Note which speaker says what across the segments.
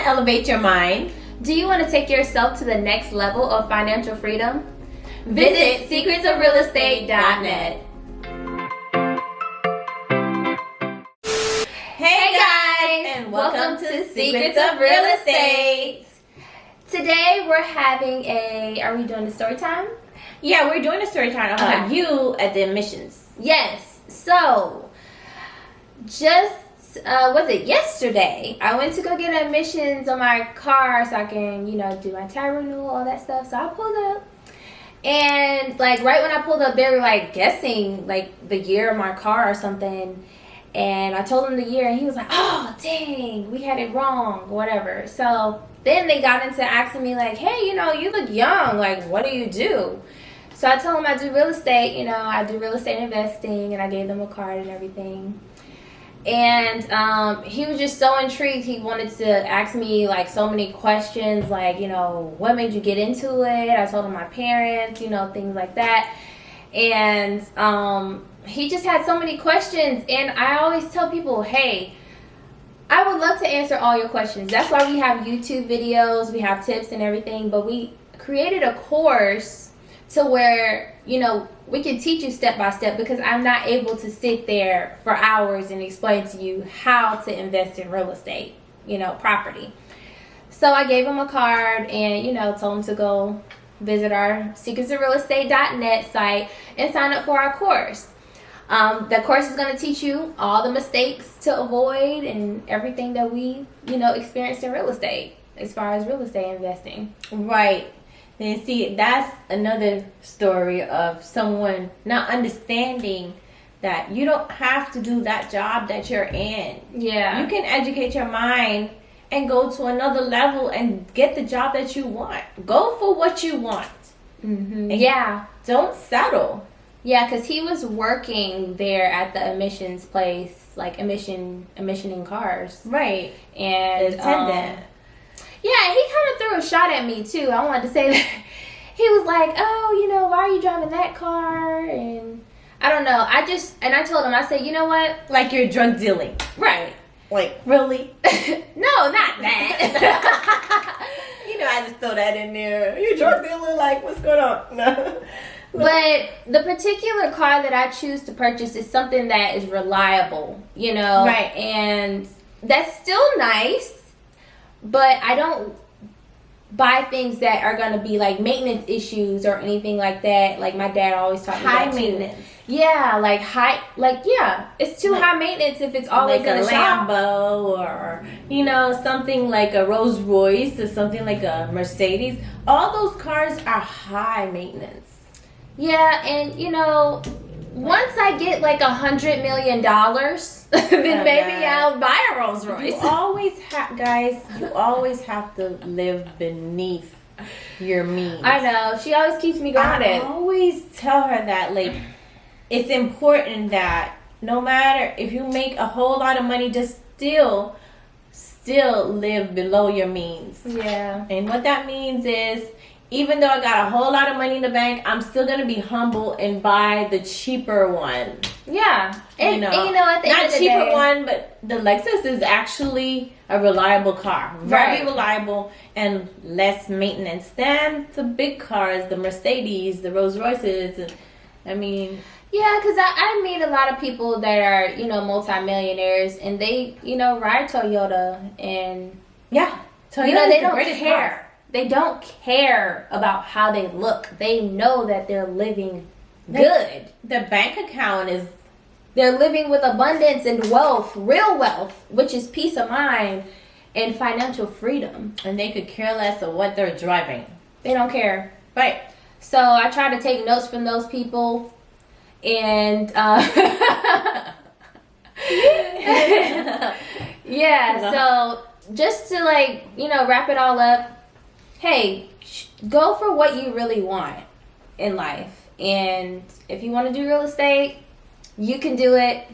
Speaker 1: to elevate your mind?
Speaker 2: Do you want to take yourself to the next level of financial freedom? Visit secretsofrealestate.net.
Speaker 1: Hey guys, and welcome to Secrets of Real Estate.
Speaker 2: Today we're having are we doing the story time?
Speaker 1: Yeah, we're doing a story time about you at the admissions.
Speaker 2: Yes. So, just was it yesterday? I went to go get admissions on my car so I can, do my tire renewal, all that stuff. So I pulled up, and right when I pulled up, they were guessing the year of my car or something. And I told him the year, and he was like, "Oh, dang, we had it wrong," whatever. So then they got into asking me "Hey, you look young. What do you do?" So I told him I do real estate. I do real estate investing, and I gave them a card and everything. And he was just so intrigued. He wanted to ask me so many questions, what made you get into it? I told him my parents, things like that. And he just had so many questions. And I always tell people, hey, I would love to answer all your questions. That's why we have YouTube videos, we have tips and everything. But we created a course to where, we can teach you step by step, because I'm not able to sit there for hours and explain to you how to invest in real estate, property. So I gave him a card and, told him to go visit our secretsofrealestate.net site and sign up for our course. The course is going to teach you all the mistakes to avoid and everything that we, experienced in real estate as far as real estate investing.
Speaker 1: Right. And see, that's another story of someone not understanding that you don't have to do that job that you're in.
Speaker 2: Yeah.
Speaker 1: You can educate your mind and go to another level and get the job that you want. Go for what you want.
Speaker 2: Mm-hmm.
Speaker 1: Yeah. Don't settle.
Speaker 2: Yeah, because he was working there at the admissions place, admissioning cars.
Speaker 1: Right.
Speaker 2: And
Speaker 1: attendant.
Speaker 2: Yeah, he kind of threw a shot at me, too. I wanted to say that. He was like, oh, why are you driving that car? And I don't know. I told him, I said, you know what?
Speaker 1: Like you're drug dealing.
Speaker 2: Right.
Speaker 1: Really?
Speaker 2: No, not that.
Speaker 1: I just throw that in there. You're drug dealing? What's going on? No.
Speaker 2: But the particular car that I choose to purchase is something that is reliable,
Speaker 1: Right.
Speaker 2: And that's still nice. But I don't buy things that are going to be maintenance issues or anything like that. My dad always taught me
Speaker 1: high
Speaker 2: that
Speaker 1: maintenance.
Speaker 2: Too. Yeah, it's too high maintenance if it's always in the shop.
Speaker 1: Lambo or, something like a Rolls Royce or something like a Mercedes. All those cars are high maintenance.
Speaker 2: Yeah, and, once I get $100 million, then maybe I'll buy a Rolls Royce.
Speaker 1: You always have to live beneath your means.
Speaker 2: I know. She always keeps me grounded.
Speaker 1: I always tell her that, it's important that no matter if you make a whole lot of money, just still live below your means.
Speaker 2: Yeah.
Speaker 1: And what that means is, even though I got a whole lot of money in the bank, I'm still going to be humble and buy the cheaper one.
Speaker 2: Yeah. And at the end of the
Speaker 1: not cheaper
Speaker 2: day,
Speaker 1: one, but the Lexus is actually a reliable car. Very reliable and less maintenance than the big cars, the Mercedes, the Rolls Royces.
Speaker 2: Yeah, because I meet a lot of people that are, multimillionaires, and they, ride Toyota, and
Speaker 1: Toyota
Speaker 2: they don't care. Cars. They don't care about how they look. They know that they're living good.
Speaker 1: Their bank account is...
Speaker 2: They're living with abundance and wealth, real wealth, which is peace of mind and financial freedom.
Speaker 1: And they could care less of what they're driving.
Speaker 2: They don't care.
Speaker 1: Right.
Speaker 2: So I try to take notes from those people. And, so just to wrap it all up, hey, go for what you really want in life. And if you want to do real estate, you can do it.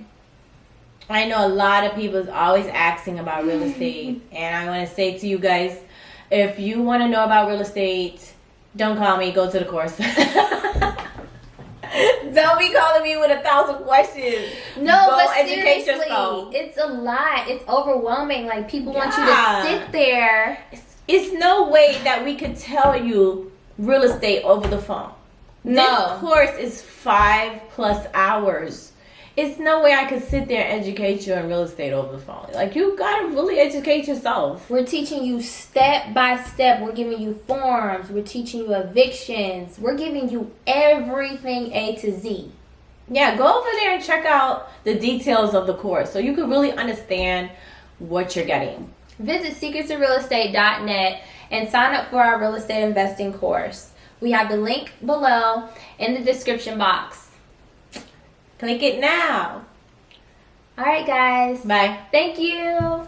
Speaker 1: I know a lot of people is always asking about real estate. And I want to say to you guys, if you want to know about real estate, don't call me. Go to the course. Don't be calling me with 1,000 questions.
Speaker 2: No,
Speaker 1: Go
Speaker 2: but
Speaker 1: educate
Speaker 2: seriously,
Speaker 1: yourself.
Speaker 2: it's a lot. It's overwhelming. Like, people want you
Speaker 1: Yeah.
Speaker 2: to sit there.
Speaker 1: It's no way that we could tell you real estate over the phone.
Speaker 2: No.
Speaker 1: This course is 5+ hours. It's no way I could sit there and educate you on real estate over the phone. Like, you gotta really educate yourself.
Speaker 2: We're teaching you step by step. We're giving you forms. We're teaching you evictions. We're giving you everything A to Z.
Speaker 1: Yeah, go over there and check out the details of the course so you can really understand what you're getting.
Speaker 2: Visit secretsofrealestate.net and sign up for our real estate investing course. We have the link below in the description box.
Speaker 1: Click it now.
Speaker 2: All right, guys.
Speaker 1: Bye.
Speaker 2: Thank you.